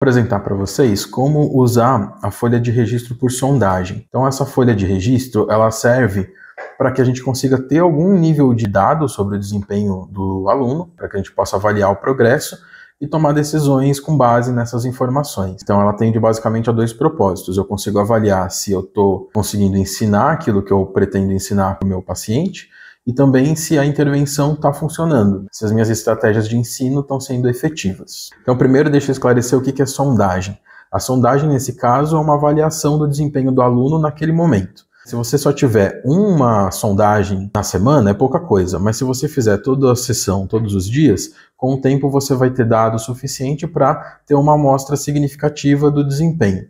Apresentar para vocês como usar a folha de registro por sondagem. Então essa folha de registro, ela serve para que a gente consiga ter algum nível de dados sobre o desempenho do aluno, para que a gente possa avaliar o progresso e tomar decisões com base nessas informações. Então ela tende basicamente a dois propósitos. Eu consigo avaliar se eu estou conseguindo ensinar aquilo que eu pretendo ensinar para o meu paciente, e também se a intervenção está funcionando, se as minhas estratégias de ensino estão sendo efetivas. Então, primeiro, deixa eu esclarecer o que é sondagem. A sondagem, nesse caso, é uma avaliação do desempenho do aluno naquele momento. Se você só tiver uma sondagem na semana, é pouca coisa, mas se você fizer toda a sessão, todos os dias, com o tempo você vai ter dado suficiente para ter uma amostra significativa do desempenho.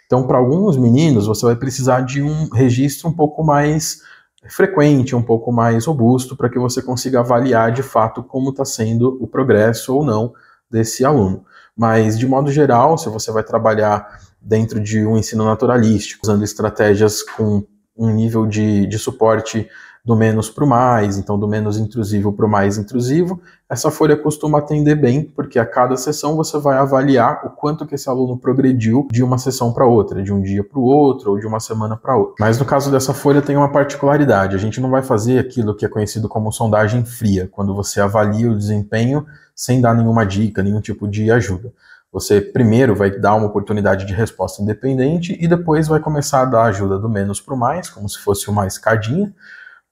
Então, para alguns meninos, você vai precisar de um registro um pouco mais frequente, um pouco mais robusto, para que você consiga avaliar de fato como está sendo o progresso ou não desse aluno. Mas, de modo geral, se você vai trabalhar dentro de um ensino naturalístico, usando estratégias com um nível de suporte do menos para o mais, então do menos intrusivo para o mais intrusivo, essa folha costuma atender bem, porque a cada sessão você vai avaliar o quanto que esse aluno progrediu de uma sessão para outra, de um dia para o outro, ou de uma semana para outra. Mas no caso dessa folha tem uma particularidade, a gente não vai fazer aquilo que é conhecido como sondagem fria, quando você avalia o desempenho sem dar nenhuma dica, nenhum tipo de ajuda. Você primeiro vai dar uma oportunidade de resposta independente e depois vai começar a dar ajuda do menos para o mais, como se fosse uma escadinha,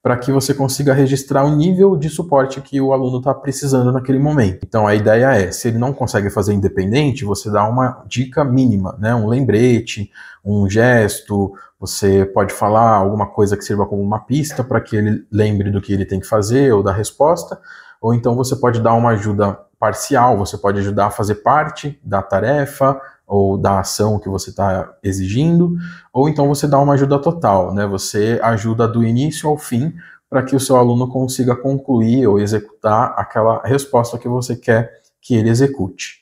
para que você consiga registrar o nível de suporte que o aluno está precisando naquele momento. Então a ideia é, se ele não consegue fazer independente, você dá uma dica mínima, né? Um lembrete, um gesto, você pode falar alguma coisa que sirva como uma pista para que ele lembre do que ele tem que fazer ou da resposta, ou então você pode dar uma ajuda parcial, você pode ajudar a fazer parte da tarefa ou da ação que você está exigindo, ou então você dá uma ajuda total, né? Você ajuda do início ao fim para que o seu aluno consiga concluir ou executar aquela resposta que você quer que ele execute.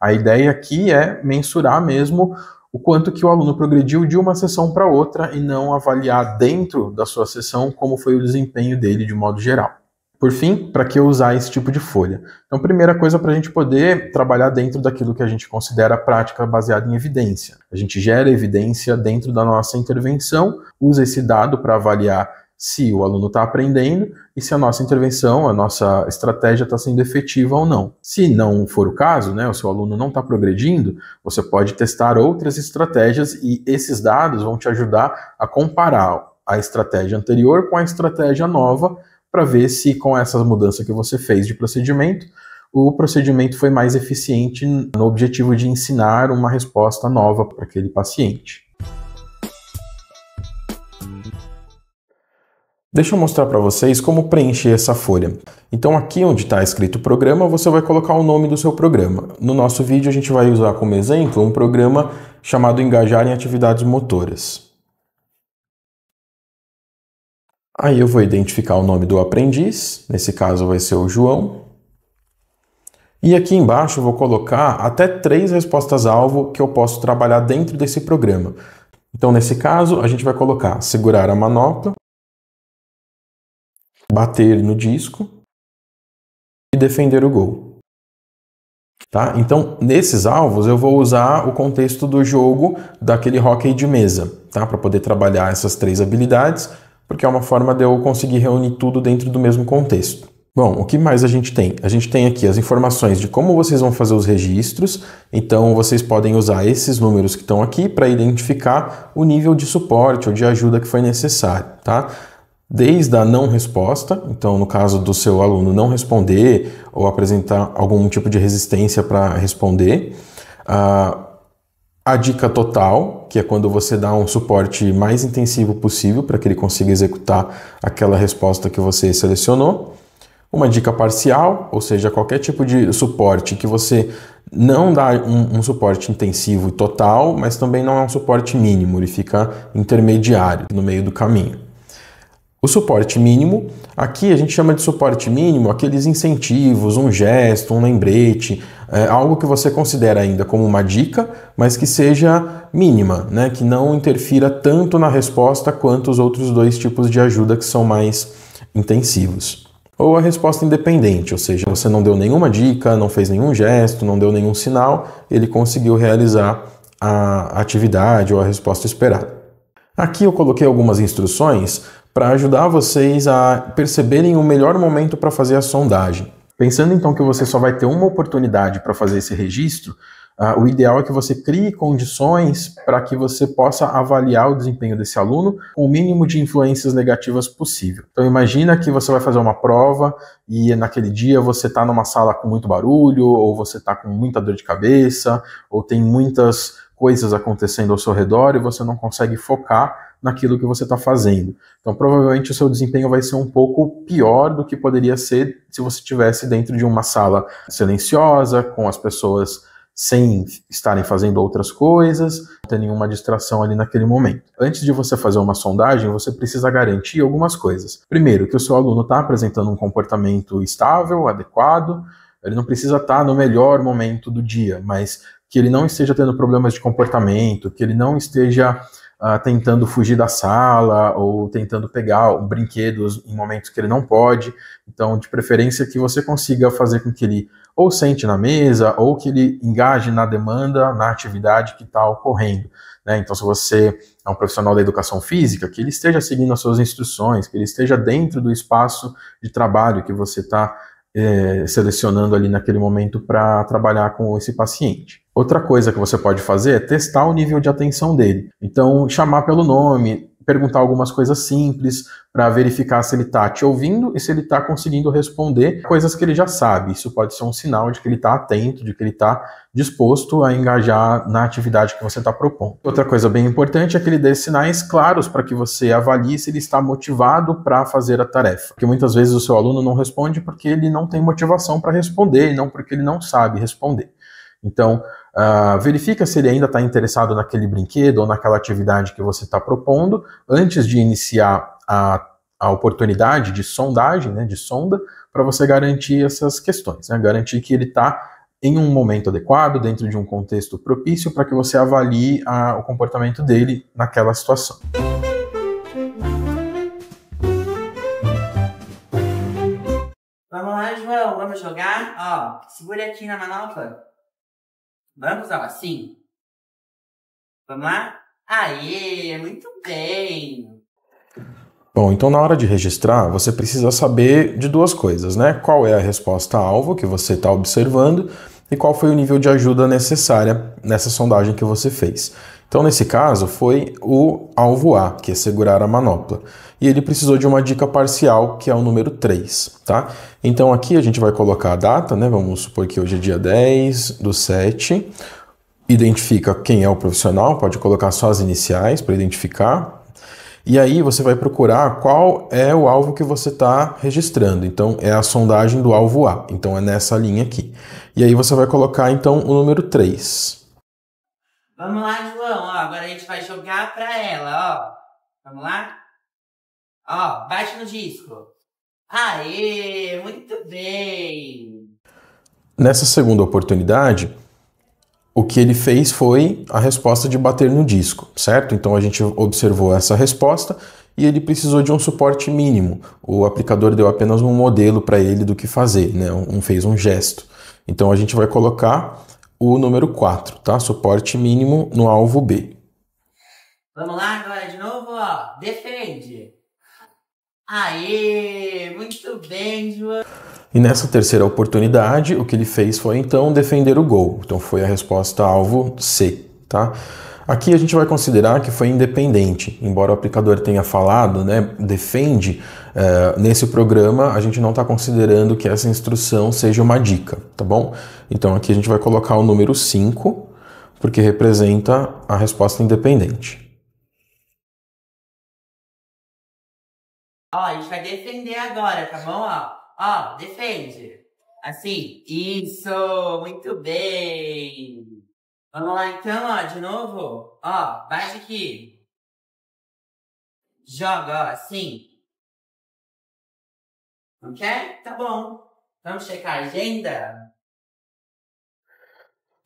A ideia aqui é mensurar mesmo o quanto que o aluno progrediu de uma sessão para outra e não avaliar dentro da sua sessão como foi o desempenho dele de modo geral. Por fim, para que usar esse tipo de folha? Então, primeira coisa, para a gente poder trabalhar dentro daquilo que a gente considera prática baseada em evidência. A gente gera evidência dentro da nossa intervenção, usa esse dado para avaliar se o aluno está aprendendo e se a nossa intervenção, a nossa estratégia está sendo efetiva ou não. Se não for o caso, né, o seu aluno não está progredindo, você pode testar outras estratégias e esses dados vão te ajudar a comparar a estratégia anterior com a estratégia nova, para ver se com essa mudança que você fez de procedimento, o procedimento foi mais eficiente no objetivo de ensinar uma resposta nova para aquele paciente. Deixa eu mostrar para vocês como preencher essa folha. Então aqui onde está escrito programa, você vai colocar o nome do seu programa. No nosso vídeo a gente vai usar como exemplo um programa chamado Engajar em Atividades Motoras. Aí eu vou identificar o nome do aprendiz, nesse caso vai ser o João. E aqui embaixo eu vou colocar até 3 respostas-alvo que eu posso trabalhar dentro desse programa. Então nesse caso a gente vai colocar segurar a manopla, bater no disco e defender o gol. Tá? Então nesses alvos eu vou usar o contexto do jogo daquele hóquei de mesa, tá? Para poder trabalhar essas 3 habilidades, porque é uma forma de eu conseguir reunir tudo dentro do mesmo contexto. Bom, o que mais a gente tem? A gente tem aqui as informações de como vocês vão fazer os registros, então vocês podem usar esses números que estão aqui para identificar o nível de suporte ou de ajuda que foi necessário, tá? Desde a não resposta, então no caso do seu aluno não responder ou apresentar algum tipo de resistência para responder, a dica total, que é quando você dá um suporte mais intensivo possível para que ele consiga executar aquela resposta que você selecionou. Uma dica parcial, ou seja, qualquer tipo de suporte que você não dá um suporte intensivo e total, mas também não é um suporte mínimo, ele fica intermediário no meio do caminho. O suporte mínimo, aqui a gente chama de suporte mínimo aqueles incentivos, um gesto, um lembrete, algo que você considera ainda como uma dica, mas que seja mínima, né? Que não interfira tanto na resposta quanto os outros 2 tipos de ajuda que são mais intensivos. Ou a resposta independente, ou seja, você não deu nenhuma dica, não fez nenhum gesto, não deu nenhum sinal, ele conseguiu realizar a atividade ou a resposta esperada. Aqui eu coloquei algumas instruções para ajudar vocês a perceberem o melhor momento para fazer a sondagem. Pensando então que você só vai ter uma oportunidade para fazer esse registro, o ideal é que você crie condições para que você possa avaliar o desempenho desse aluno com o mínimo de influências negativas possível. Então imagina que você vai fazer uma prova e naquele dia você está numa sala com muito barulho, ou você está com muita dor de cabeça, ou tem muitas coisas acontecendo ao seu redor e você não consegue focar naquilo que você está fazendo. Então provavelmente o seu desempenho vai ser um pouco pior do que poderia ser se você estivesse dentro de uma sala silenciosa, com as pessoas sem estarem fazendo outras coisas, não ter nenhuma distração ali naquele momento. Antes de você fazer uma sondagem, você precisa garantir algumas coisas. Primeiro, que o seu aluno está apresentando um comportamento estável, adequado, ele não precisa estar no melhor momento do dia, mas que ele não esteja tendo problemas de comportamento, que ele não esteja tentando fugir da sala ou tentando pegar brinquedos em momentos que ele não pode. Então, de preferência que você consiga fazer com que ele ou sente na mesa ou que ele engaje na demanda, na atividade que está ocorrendo, né? Então, se você é um profissional da educação física, que ele esteja seguindo as suas instruções, que ele esteja dentro do espaço de trabalho que você está selecionando ali naquele momento para trabalhar com esse paciente. Outra coisa que você pode fazer é testar o nível de atenção dele. Então, chamar pelo nome, perguntar algumas coisas simples para verificar se ele está te ouvindo e se ele está conseguindo responder coisas que ele já sabe. Isso pode ser um sinal de que ele está atento, de que ele está disposto a engajar na atividade que você está propondo. Outra coisa bem importante é que ele dê sinais claros para que você avalie se ele está motivado para fazer a tarefa. Porque muitas vezes o seu aluno não responde porque ele não tem motivação para responder e não porque ele não sabe responder. Então, verifica se ele ainda está interessado naquele brinquedo ou naquela atividade que você está propondo antes de iniciar a oportunidade de sondagem, né, de sonda, para você garantir essas questões, né, garantir que ele está em um momento adequado, dentro de um contexto propício para que você avalie o comportamento dele naquela situação. Vamos lá, João, vamos jogar? Ó, segura aqui na manopla. Vamos, ó, assim. Vamos lá? Aê, muito bem! Bom, então na hora de registrar, você precisa saber de duas coisas, né? Qual é a resposta-alvo que você está observando e qual foi o nível de ajuda necessária nessa sondagem que você fez. Então, nesse caso, foi o alvo A, que é segurar a manopla. E ele precisou de uma dica parcial, que é o número 3, tá? Então, aqui a gente vai colocar a data, né? Vamos supor que hoje é dia 10/7. Identifica quem é o profissional, pode colocar só as iniciais para identificar. E aí você vai procurar qual é o alvo que você está registrando. Então, é a sondagem do alvo A. Então, é nessa linha aqui. E aí você vai colocar, então, o número 3. Vamos lá, João. Ó, agora a gente vai jogar para ela, ó. Vamos lá? Ó, bate no disco. Aê, muito bem! Nessa segunda oportunidade, o que ele fez foi a resposta de bater no disco, certo? Então a gente observou essa resposta e ele precisou de um suporte mínimo. O aplicador deu apenas um modelo para ele do que fazer, né? Fez um gesto. Então a gente vai colocar o número 4, tá? Suporte mínimo no alvo B. Vamos lá agora de novo, ó. Defende. Aê, muito bem, João. E nessa terceira oportunidade, o que ele fez foi, então, defender o gol. Então, foi a resposta alvo C, tá? Aqui a gente vai considerar que foi independente. Embora o aplicador tenha falado, né, defende, nesse programa a gente não está considerando que essa instrução seja uma dica, tá bom? Então, aqui a gente vai colocar o número 5, porque representa a resposta independente. Ó, a gente vai defender agora, tá bom? Ó, defende. Assim, isso, muito bem. Vamos lá então, ó, de novo. Ó, bate aqui. Joga, ó, assim. Não quer? Tá bom. Vamos checar a agenda?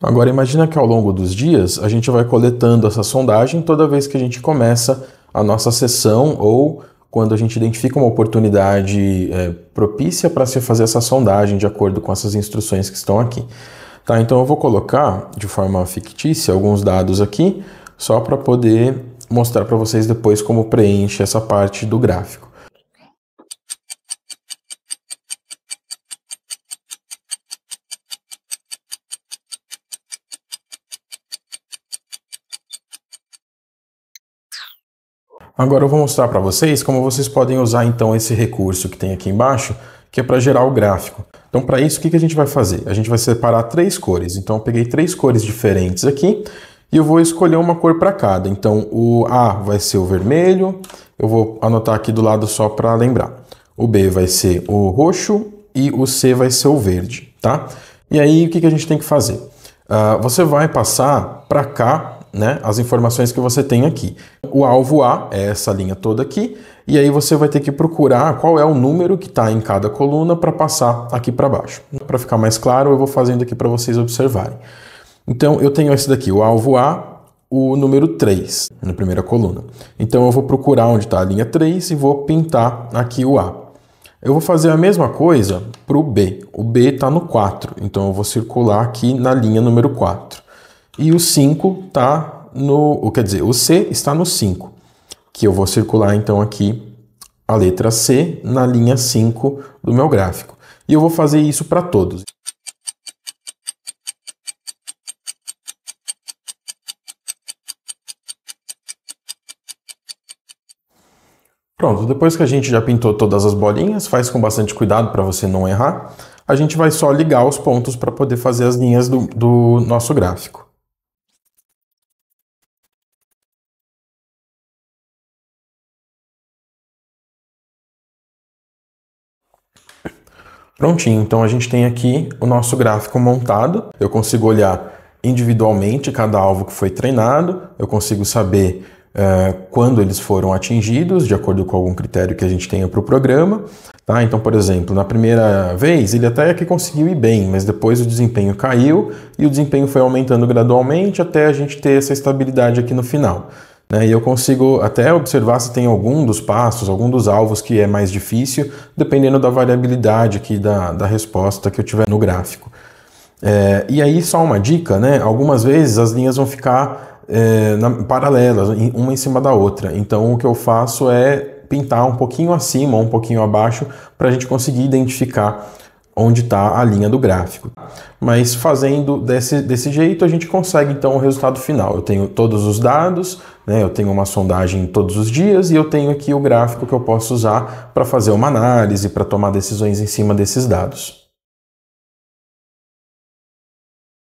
Agora imagina que ao longo dos dias a gente vai coletando essa sondagem toda vez que a gente começa a nossa sessão ou quando a gente identifica uma oportunidade propícia para se fazer essa sondagem de acordo com essas instruções que estão aqui. Tá, então eu vou colocar de forma fictícia alguns dados aqui, só para poder mostrar para vocês depois como preenche essa parte do gráfico. Agora eu vou mostrar para vocês como vocês podem usar então esse recurso que tem aqui embaixo, que é para gerar o gráfico. Então para isso, o que a gente vai fazer? A gente vai separar 3 cores. Então eu peguei 3 cores diferentes aqui e eu vou escolher uma cor para cada. Então o A vai ser o vermelho, eu vou anotar aqui do lado só para lembrar. O B vai ser o roxo e o C vai ser o verde, tá? E aí o que a gente tem que fazer? Você vai passar para cá, né, as informações que você tem aqui. O alvo A é essa linha toda aqui, e aí você vai ter que procurar qual é o número que está em cada coluna para passar aqui para baixo. Para ficar mais claro, eu vou fazendo aqui para vocês observarem. Então, eu tenho esse daqui, o alvo A, o número 3, na primeira coluna. Então, eu vou procurar onde está a linha 3 e vou pintar aqui o A. Eu vou fazer a mesma coisa para o B. O B está no 4, então eu vou circular aqui na linha número 4. E o 5 está no... Quer dizer, o C está no 5, que eu vou circular então aqui a letra C na linha 5 do meu gráfico. E eu vou fazer isso para todos. Pronto, depois que a gente já pintou todas as bolinhas, faz com bastante cuidado para você não errar, a gente vai só ligar os pontos para poder fazer as linhas do nosso gráfico. Prontinho, então a gente tem aqui o nosso gráfico montado. Eu consigo olhar individualmente cada alvo que foi treinado, eu consigo saber quando eles foram atingidos, de acordo com algum critério que a gente tenha para o programa. Tá? Então, por exemplo, na primeira vez ele até que conseguiu ir bem, mas depois o desempenho caiu e o desempenho foi aumentando gradualmente até a gente ter essa estabilidade aqui no final. E eu consigo até observar se tem algum dos passos, algum dos alvos que é mais difícil, dependendo da variabilidade aqui da resposta que eu tiver no gráfico. E aí só uma dica, né? Algumas vezes as linhas vão ficar paralelas, uma em cima da outra. Então o que eu faço é pintar um pouquinho acima, um pouquinho abaixo, para a gente conseguir identificar onde está a linha do gráfico. Mas fazendo desse jeito, a gente consegue então o resultado final. Eu tenho todos os dados, né, eu tenho uma sondagem todos os dias e eu tenho aqui o gráfico que eu posso usar para fazer uma análise, para tomar decisões em cima desses dados.